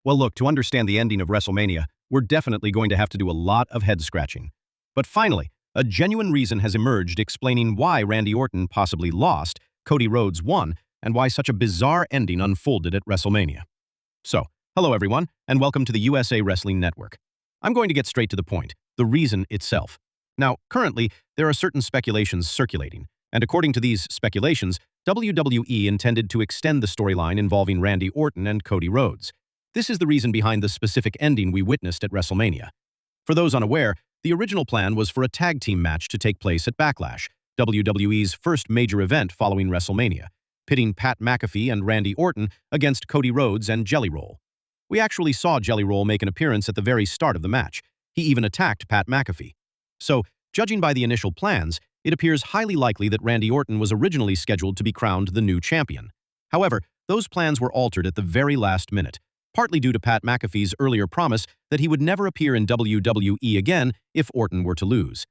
Well, look, to understand the ending of WrestleMania, we're definitely going to have to do a lot of head-scratching. But finally, a genuine reason has emerged explaining why Randy Orton possibly lost, Cody Rhodes won, and why such a bizarre ending unfolded at WrestleMania. So, hello everyone, and welcome to the USA Wrestling Network. I'm going to get straight to the point, the reason itself. Now, currently, there are certain speculations circulating, and according to these speculations, WWE intended to extend the storyline involving Randy Orton and Cody Rhodes. This is the reason behind the specific ending we witnessed at WrestleMania. For those unaware, the original plan was for a tag team match to take place at Backlash, WWE's first major event following WrestleMania, pitting Pat McAfee and Randy Orton against Cody Rhodes and Jelly Roll. We actually saw Jelly Roll make an appearance at the very start of the match. He even attacked Pat McAfee. So, judging by the initial plans, it appears highly likely that Randy Orton was originally scheduled to be crowned the new champion. However, those plans were altered at the very last minute, partly due to Pat McAfee's earlier promise that he would never appear in WWE again if Orton were to lose.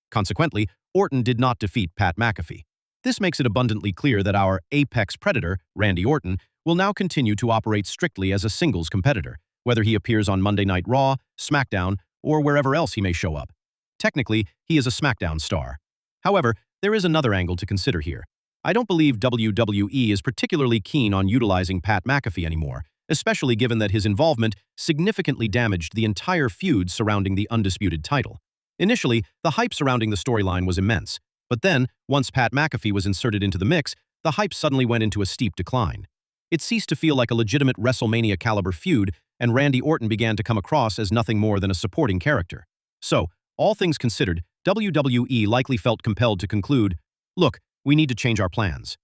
Consequently, Orton did not defeat Pat McAfee. This makes it abundantly clear that our apex predator, Randy Orton, will now continue to operate strictly as a singles competitor, whether he appears on Monday Night Raw, SmackDown, or wherever else he may show up. Technically, he is a SmackDown star. However, there is another angle to consider here. I don't believe WWE is particularly keen on utilizing Pat McAfee anymore, especially given that his involvement significantly damaged the entire feud surrounding the undisputed title. Initially, the hype surrounding the storyline was immense, but then, once Pat McAfee was inserted into the mix, the hype suddenly went into a steep decline. It ceased to feel like a legitimate WrestleMania-caliber feud, and Randy Orton began to come across as nothing more than a supporting character. So, all things considered, WWE likely felt compelled to conclude, look, we need to change our plans.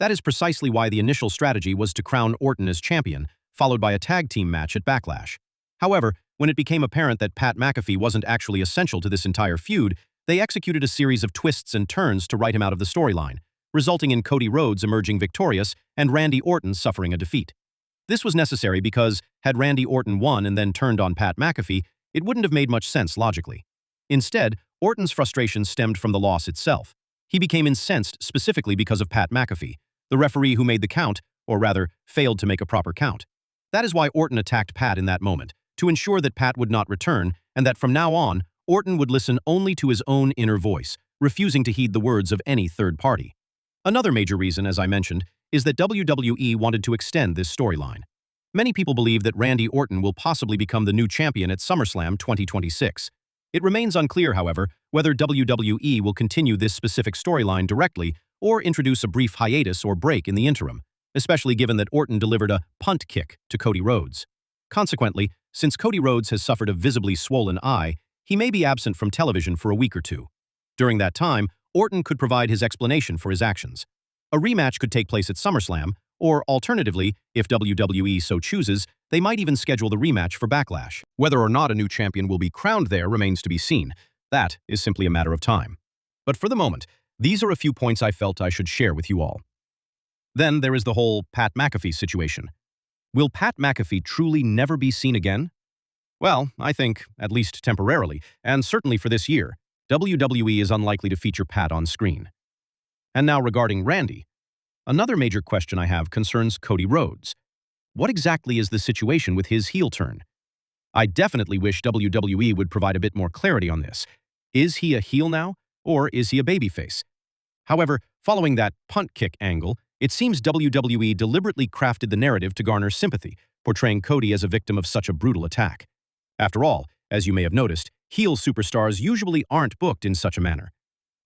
That is precisely why the initial strategy was to crown Orton as champion, followed by a tag team match at Backlash. However, when it became apparent that Pat McAfee wasn't actually essential to this entire feud, they executed a series of twists and turns to write him out of the storyline, resulting in Cody Rhodes emerging victorious and Randy Orton suffering a defeat. This was necessary because, had Randy Orton won and then turned on Pat McAfee, it wouldn't have made much sense logically. Instead, Orton's frustration stemmed from the loss itself. He became incensed specifically because of Pat McAfee, the referee who made the count, or rather, failed to make a proper count. That is why Orton attacked Pat in that moment, to ensure that Pat would not return and that from now on, Orton would listen only to his own inner voice, refusing to heed the words of any third party. Another major reason, as I mentioned, is that WWE wanted to extend this storyline. Many people believe that Randy Orton will possibly become the new champion at SummerSlam 2026. It remains unclear, however, whether WWE will continue this specific storyline directly or introduce a brief hiatus or break in the interim, especially given that Orton delivered a punt kick to Cody Rhodes. Consequently, since Cody Rhodes has suffered a visibly swollen eye, he may be absent from television for a week or two. During that time, Orton could provide his explanation for his actions. A rematch could take place at SummerSlam, or alternatively, if WWE so chooses, they might even schedule the rematch for Backlash. Whether or not a new champion will be crowned there remains to be seen. That is simply a matter of time. But for the moment, these are a few points I felt I should share with you all. Then there is the whole Pat McAfee situation. Will Pat McAfee truly never be seen again? Well, I think, at least temporarily, and certainly for this year, WWE is unlikely to feature Pat on screen. And now regarding Randy, another major question I have concerns Cody Rhodes. What exactly is the situation with his heel turn? I definitely wish WWE would provide a bit more clarity on this. Is he a heel now, or is he a babyface? However, following that punt kick angle, it seems WWE deliberately crafted the narrative to garner sympathy, portraying Cody as a victim of such a brutal attack. After all, as you may have noticed, heel superstars usually aren't booked in such a manner.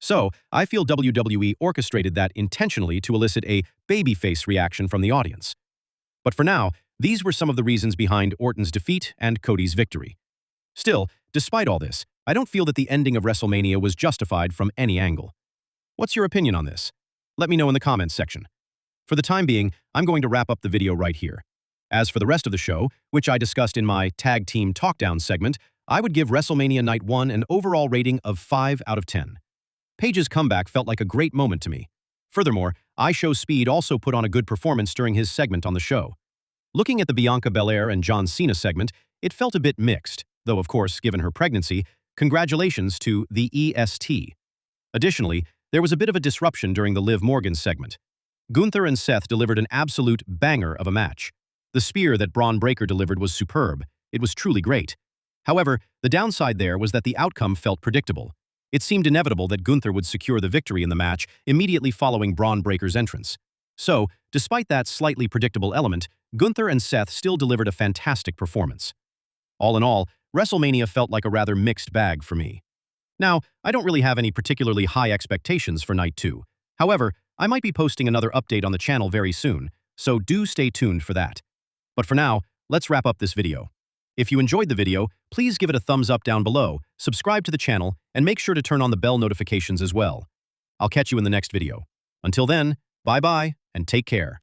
So, I feel WWE orchestrated that intentionally to elicit a babyface reaction from the audience. But for now, these were some of the reasons behind Orton's defeat and Cody's victory. Still, despite all this, I don't feel that the ending of WrestleMania was justified from any angle. What's your opinion on this? Let me know in the comments section. For the time being, I'm going to wrap up the video right here. As for the rest of the show, which I discussed in my Tag Team Talkdown segment, I would give WrestleMania Night 1 an overall rating of 5 out of 10. Paige's comeback felt like a great moment to me. Furthermore, iShow Speed also put on a good performance during his segment on the show. Looking at the Bianca Belair and John Cena segment, it felt a bit mixed, though of course, given her pregnancy, congratulations to the EST. Additionally, there was a bit of a disruption during the Liv Morgan segment. Gunther and Seth delivered an absolute banger of a match. The spear that Braun Breaker delivered was superb. It was truly great. However, the downside there was that the outcome felt predictable. It seemed inevitable that Gunther would secure the victory in the match immediately following Braun Breaker's entrance. So, despite that slightly predictable element, Gunther and Seth still delivered a fantastic performance. All in all, WrestleMania felt like a rather mixed bag for me. Now, I don't really have any particularly high expectations for Night 2. However, I might be posting another update on the channel very soon, so do stay tuned for that. But for now, let's wrap up this video. If you enjoyed the video, please give it a thumbs up down below, subscribe to the channel, and make sure to turn on the bell notifications as well. I'll catch you in the next video. Until then, bye-bye, and take care.